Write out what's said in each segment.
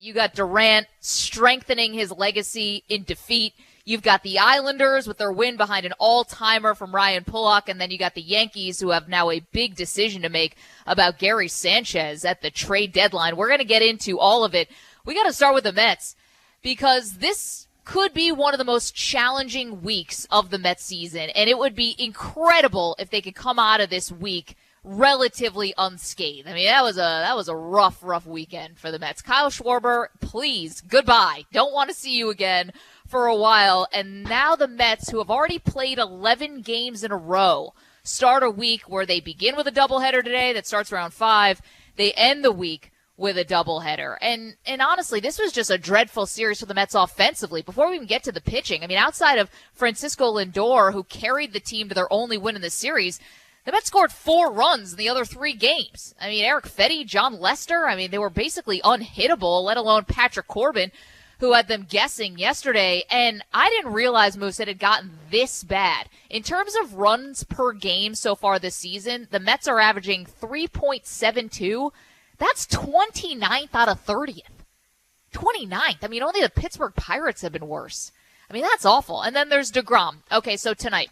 You got Durant strengthening his legacy in defeat. You've got the Islanders with their win behind an all-timer from Ryan Pulock, and then you got the Yankees who have now a big decision to make about Gary Sanchez at the trade deadline. We're going to get into all of it. We got to start with the Mets because this could be one of the most challenging weeks of the Mets season, and it would be incredible if they could come out of this week relatively unscathed. I mean, that was a rough weekend for the Mets. Kyle Schwarber, please, goodbye. Don't want to see you again for a while. And now the Mets, who have already played 11 games in a row, start a week where they begin with a doubleheader today that starts around 5. They end the week with a doubleheader. And honestly, this was just a dreadful series for the Mets offensively. Before we even get to the pitching, I mean, outside of Francisco Lindor, who carried the team to their only win in the series, the Mets scored 4 runs in the other 3 games. I mean, Eric Fetty, John Lester, I mean, they were basically unhittable, let alone Patrick Corbin, who had them guessing yesterday. And I didn't realize, Moose, it had gotten this bad. In terms of runs per game so far this season, the Mets are averaging 3.72. That's 29th out of 30th. 29th. I mean, only the Pittsburgh Pirates have been worse. I mean, that's awful. And then there's deGrom. Okay, so tonight,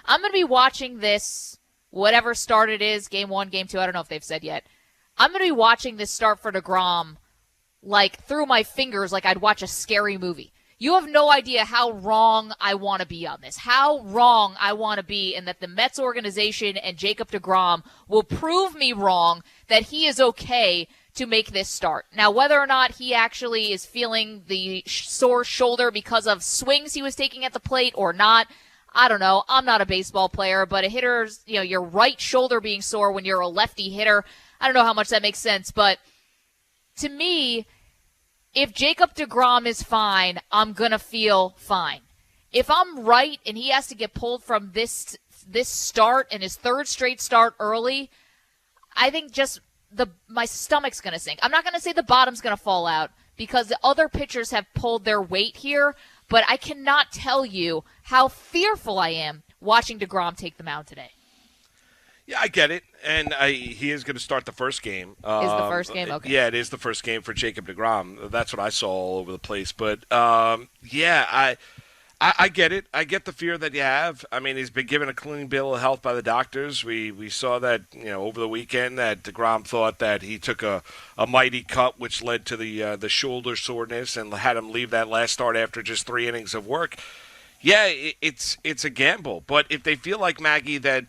I'm going to be watching this, whatever start it is, game 1, game 2, I don't know if they've said yet. I'm going to be watching this start for deGrom like through my fingers like I'd watch a scary movie. You have no idea how wrong I want to be on this, how wrong I want to be, and that the Mets organization and Jacob deGrom will prove me wrong, that he is okay to make this start. Now, whether or not he actually is feeling the sore shoulder because of swings he was taking at the plate or not, I don't know. I'm not a baseball player, but a hitter's, your right shoulder being sore when you're a lefty hitter, I don't know how much that makes sense, but to me, if Jacob deGrom is fine, I'm going to feel fine. If I'm right and he has to get pulled from this start and his 3rd straight start early, I think just my stomach's going to sink. I'm not going to say the bottom's going to fall out because the other pitchers have pulled their weight here, but I cannot tell you how fearful I am watching deGrom take the mound today. Yeah, I get it, and he is going to start the first game. Is the first game? Okay. Yeah, it is the first game for Jacob deGrom. That's what I saw all over the place. But, yeah, I get it. I get the fear that you have. I mean, he's been given a clean bill of health by the doctors. We saw that, over the weekend that deGrom thought that he took a mighty cut, which led to the shoulder soreness and had him leave that last start after just 3 innings of work. Yeah, it's a gamble. But if they feel like, Maggie, that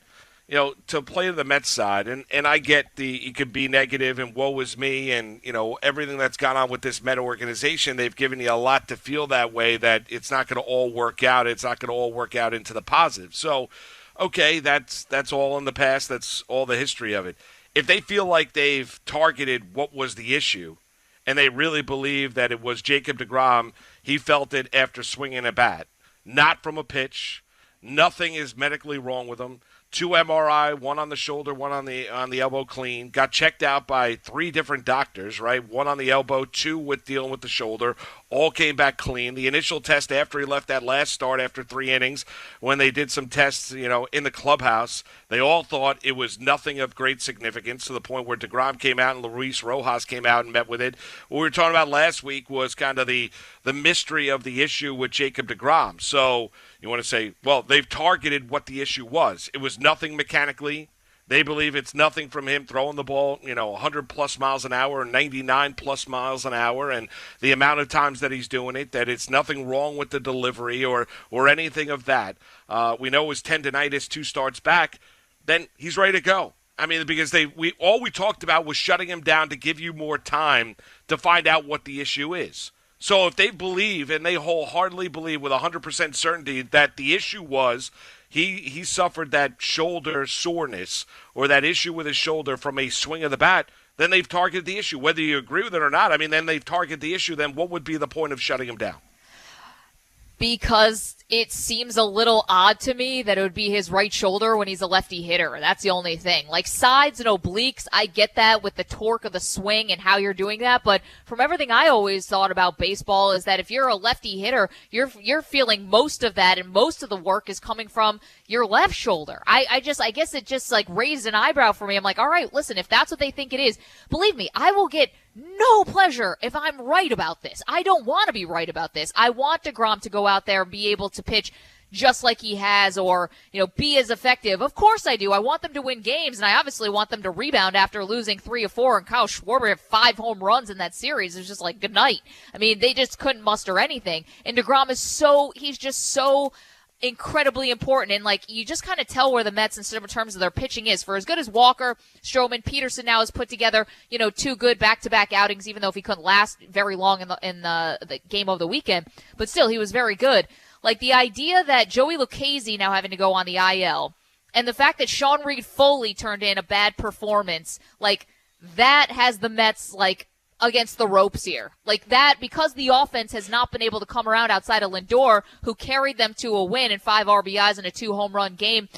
to play to the Mets side, and I get you could be negative and woe is me and, everything that's gone on with this Met organization, they've given you a lot to feel that way, that it's not going to all work out. It's not going to all work out into the positive. So, okay, that's all in the past. That's all the history of it. If they feel like they've targeted what was the issue and they really believe that it was Jacob deGrom, he felt it after swinging a bat, not from a pitch, nothing is medically wrong with him. 2 MRI, 1 on the shoulder, 1 on the elbow clean. Got checked out by 3 different doctors, right? 1 on the elbow, 2 with dealing with the shoulder. All came back clean. The initial test after he left that last start after 3 innings, when they did some tests, in the clubhouse, they all thought it was nothing of great significance, to the point where deGrom came out and Luis Rojas came out and met with it. What we were talking about last week was kind of the mystery of the issue with Jacob deGrom. So you want to say, well, they've targeted what the issue was. It was nothing mechanically. They believe it's nothing from him throwing the ball, 100-plus miles an hour, 99-plus miles an hour, and the amount of times that he's doing it, that it's nothing wrong with the delivery or anything of that. We know his tendinitis 2 starts back. Then he's ready to go. I mean, because all we talked about was shutting him down to give you more time to find out what the issue is. So if they believe, and they wholeheartedly believe with 100% certainty, that the issue was he suffered that shoulder soreness or that issue with his shoulder from a swing of the bat, then they've targeted the issue. Whether you agree with it or not, I mean, then they've targeted the issue. Then what would be the point of shutting him down? Because it seems a little odd to me that it would be his right shoulder when he's a lefty hitter. That's the only thing. Like sides and obliques, I get that with the torque of the swing and how you're doing that. But from everything I always thought about baseball is that if you're a lefty hitter, you're feeling most of that, and most of the work is coming from your left shoulder. I guess it just like raised an eyebrow for me. I'm like, all right, listen, if that's what they think it is, believe me, I will get no pleasure if I'm right about this. I don't want to be right about this. I want DeGrom to go out there and be able to pitch just like he has, or, be as effective. Of course I do. I want them to win games, and I obviously want them to rebound after losing 3 or 4, and Kyle Schwarber had 5 home runs in that series. It was just like, good night. I mean, they just couldn't muster anything. And DeGrom he's just so incredibly important, and like you just kind of tell where the Mets in terms of their pitching is. For as good as Walker, Stroman, Peterson now has put together, 2 good back-to-back outings, even though if he couldn't last very long in the game of the weekend, but still he was very good. Like the idea that Joey Lucchesi now having to go on the IL, and the fact that Sean Reed-Foley turned in a bad performance, like that has the Mets like against the ropes here. Like that, because the offense has not been able to come around outside of Lindor, who carried them to a win and 5 RBIs in a 2 home run game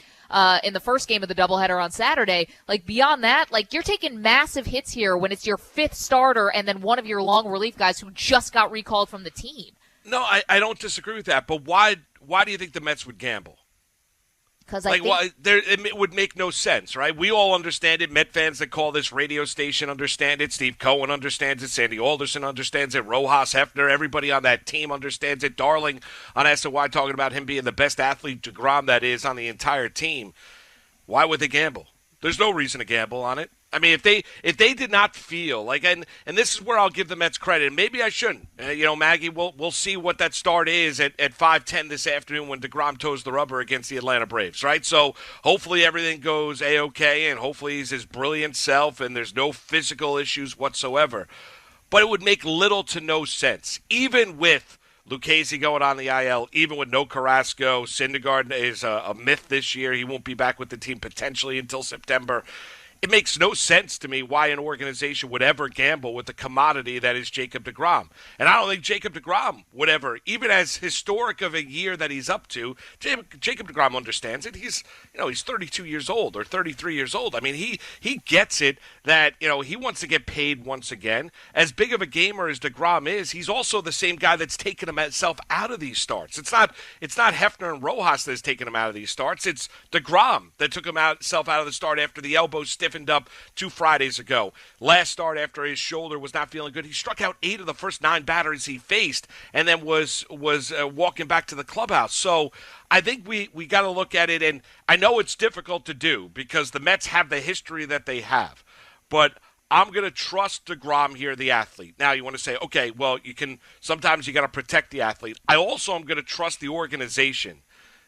in the first game of the doubleheader on Saturday. Like beyond that, like you're taking massive hits here when it's your 5th starter and then one of your long relief guys who just got recalled from the team. No, I don't disagree with that. But why do you think the Mets would gamble? Because it would make no sense, right? We all understand it. Met fans that call this radio station understand it. Steve Cohen understands it. Sandy Alderson understands it. Rojas, Hefner, everybody on that team understands it. Darling on SNY talking about him being the best athlete, DeGrom, that is, on the entire team. Why would they gamble? There's no reason to gamble on it. I mean, if they did not feel like, and this is where I'll give the Mets credit, and maybe I shouldn't. Maggie, we'll see what that start is at 5:10 this afternoon when DeGrom toes the rubber against the Atlanta Braves, right? So hopefully everything goes A-OK, and hopefully he's his brilliant self, and there's no physical issues whatsoever. But it would make little to no sense, even with Lucchesi going on the IL, even with no Carrasco. Syndergaard is a myth this year. He won't be back with the team potentially until September. It makes no sense to me why an organization would ever gamble with the commodity that is Jacob deGrom. And I don't think Jacob deGrom would ever, even as historic of a year that he's up to, Jacob deGrom understands it. He's 32 years old or 33 years old. I mean, he gets it that, he wants to get paid once again. As big of a gamer as deGrom is, he's also the same guy that's taken himself out of these starts. It's not Hefner and Rojas that's taken him out of these starts. It's deGrom that took himself out of the start after the elbow stiffened up 2 Fridays ago. Last start after his shoulder was not feeling good. He struck out 8 of the first 9 batters he faced and then was walking back to the clubhouse. So I think we got to look at it, and I know it's difficult to do because the Mets have the history that they have, but I'm going to trust deGrom here, the athlete. Now you want to say, okay, well, sometimes you got to protect the athlete. I also am going to trust the organization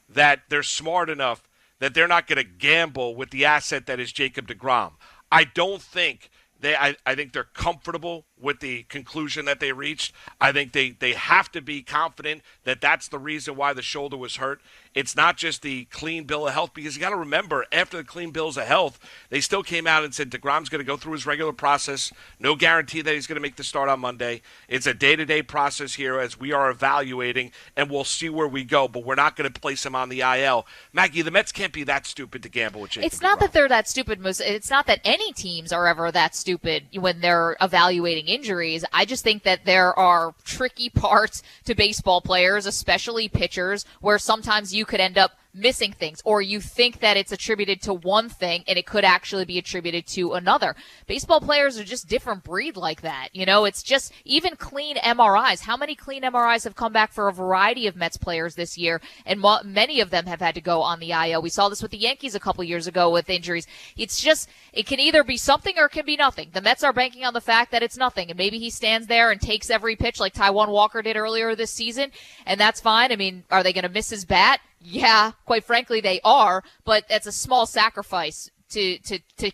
that they're smart enough that they're not going to gamble with the asset that is Jacob deGrom. I don't think I think they're comfortable with the conclusion that they reached. I think they have to be confident that that's the reason why the shoulder was hurt. It's not just the clean bill of health, because you got to remember, after the clean bills of health, they still came out and said deGrom's going to go through his regular process. No guarantee that he's going to make the start on Monday. It's a day-to-day process here as we are evaluating, and we'll see where we go, but we're not going to place him on the IL. Maggie, the Mets can't be that stupid to gamble with Jacob It's not deGrom. that they're that stupid. It's not that any teams are ever that stupid when they're evaluating injuries. I just think that there are tricky parts to baseball players, especially pitchers, where sometimes you could end up missing things, or you think that it's attributed to one thing and it could actually be attributed to another. Baseball players are just different breed like that. It's just even clean MRIs. How many clean MRIs have come back for a variety of Mets players this year? And many of them have had to go on the IL. We saw this with the Yankees a couple years ago with injuries. It's just, it can either be something or it can be nothing. The Mets are banking on the fact that it's nothing, and maybe he stands there and takes every pitch like Taijuan Walker did earlier this season, and that's fine. I mean, are they going to miss his bat? Yeah, quite frankly, they are, but that's a small sacrifice to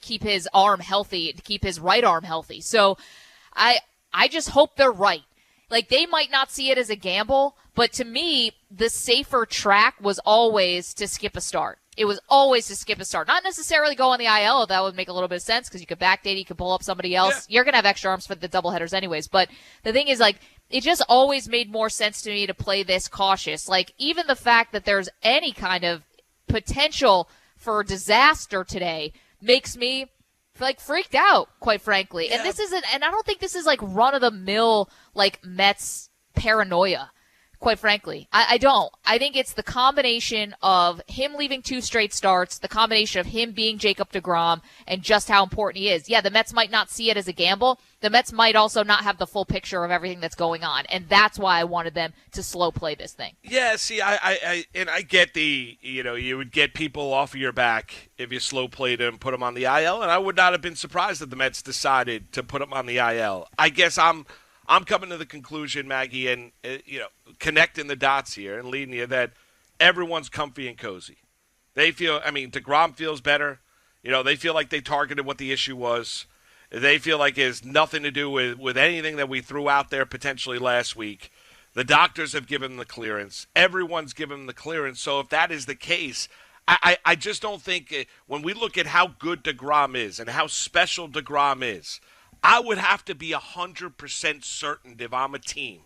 keep his arm healthy, to keep his right arm healthy. So I just hope they're right. Like, they might not see it as a gamble, but to me, the safer track was always to skip a start. It was always to skip a start. Not necessarily go on the IL. That would make a little bit of sense because you could backdate, you could pull up somebody else. Yeah. You're going to have extra arms for the doubleheaders anyways. But the thing is, like, it just always made more sense to me to play this cautious. Like, even the fact that there's any kind of potential for disaster today makes me like freaked out, quite frankly. Yeah. And I don't think this is like run of the mill like Mets paranoia. quite frankly. I don't. I think it's the combination of him leaving 2 straight starts, the combination of him being Jacob deGrom, and just how important he is. Yeah, the Mets might not see it as a gamble. The Mets might also not have the full picture of everything that's going on, and that's why I wanted them to slow play this thing. Yeah, see, I get you would get people off of your back if you slow played him, put him on the IL, and I would not have been surprised if the Mets decided to put him on the IL. I guess I'm coming to the conclusion, Maggie, and connecting the dots here and leading you that everyone's comfy and cozy. They feel, deGrom feels better. They feel like they targeted what the issue was. They feel like it has nothing to do with anything that we threw out there potentially last week. The doctors have given them the clearance. Everyone's given them the clearance. So if that is the case, I just don't think when we look at how good deGrom is and how special deGrom is, I would have to be 100% certain if I'm a team.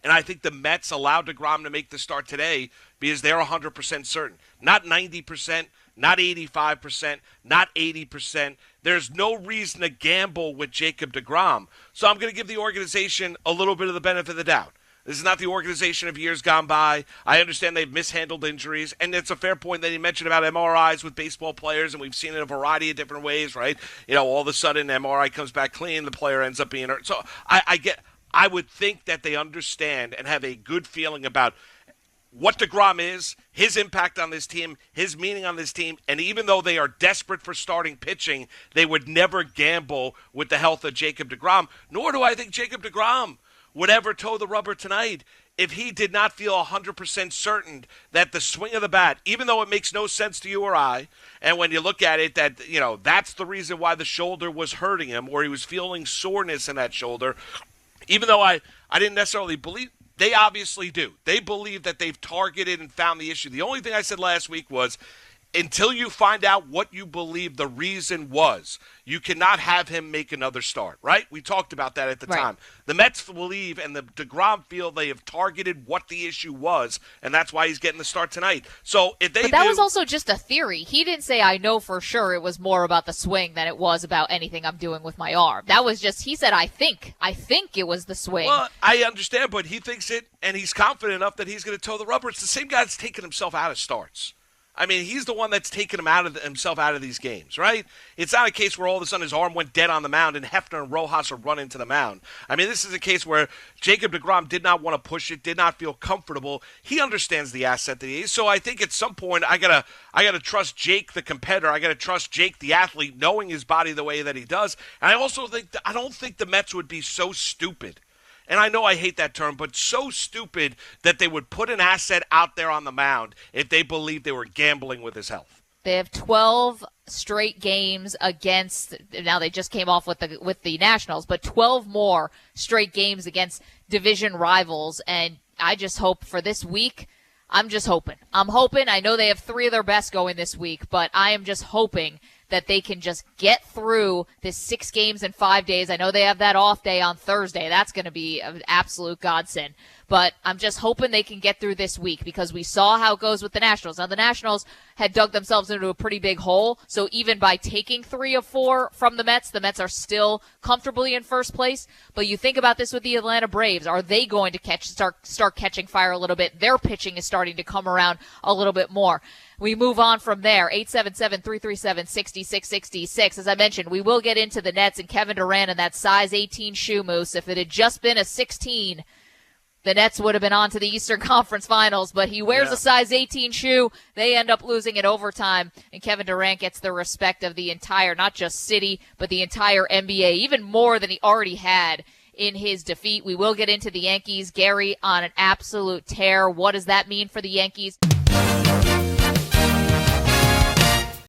And I think the Mets allowed deGrom to make the start today because they're 100% certain. Not 90%, not 85%, not 80%. There's no reason to gamble with Jacob deGrom. So I'm going to give the organization a little bit of the benefit of the doubt. This is not the organization of years gone by. I understand they've mishandled injuries, and it's a fair point that he mentioned about MRIs with baseball players, and we've seen it in a variety of different ways, right? All of a sudden, MRI comes back clean, the player ends up being hurt. So I would think that they understand and have a good feeling about what deGrom is, his impact on this team, his meaning on this team, and even though they are desperate for starting pitching, they would never gamble with the health of Jacob deGrom, nor do I think Jacob deGrom would ever toe the rubber tonight if he did not feel 100% certain that the swing of the bat, even though it makes no sense to you or I, and when you look at it, that that's the reason why the shoulder was hurting him, or he was feeling soreness in that shoulder, even though I didn't necessarily believe. They obviously do. They believe that they've targeted and found the issue. The only thing I said last week was, until you find out what you believe the reason was, you cannot have him make another start, right? We talked about that at the time. The Mets believe and the deGrom feel they have targeted what the issue was, and that's why he's getting the start tonight. So if they But that was also just a theory. He didn't say, I know for sure it was more about the swing than it was about anything I'm doing with my arm. That was just, he said, I think it was the swing. Well, I understand, but he thinks it, and he's confident enough that he's going to toe the rubber. It's the same guy that's taking himself out of starts. He's the one that's taken himself out of these games, right? It's not a case where all of a sudden his arm went dead on the mound and Hefner and Rojas are running to the mound. This is a case where Jacob deGrom did not want to push it, did not feel comfortable. He understands the asset that he is. So I think at some point I gotta trust Jake the competitor. I gotta trust Jake the athlete, knowing his body the way that he does. And I also think I don't think the Mets would be so stupid. And I know I hate that term, but so stupid that they would put an asset out there on the mound if they believed they were gambling with his health. They have 12 straight games against, now they just came off with the Nationals, but 12 more straight games against division rivals. And I just hope for this week, I'm hoping. I know they have 3 of their best going this week, but I am just hoping that they can just get through this 6 games in 5 days. I know they have that off day on Thursday. That's going to be an absolute godsend. But I'm just hoping they can get through this week because we saw how it goes with the Nationals. Now, the Nationals had dug themselves into a pretty big hole. So even by taking 3 of 4 from the Mets are still comfortably in first place. But you think about this with the Atlanta Braves. Are they going to start catching fire a little bit? Their pitching is starting to come around a little bit more. We move on from there. 877-337-6666. As I mentioned, we will get into the Nets and Kevin Durant and that size 18 shoe, Moose. If it had just been a 16, the Nets would have been on to the Eastern Conference Finals, but he wears a size 18 shoe. They end up losing in overtime, and Kevin Durant gets the respect of the entire, not just city, but the entire NBA, even more than he already had in his defeat. We will get into the Yankees. Gary on an absolute tear. What does that mean for the Yankees?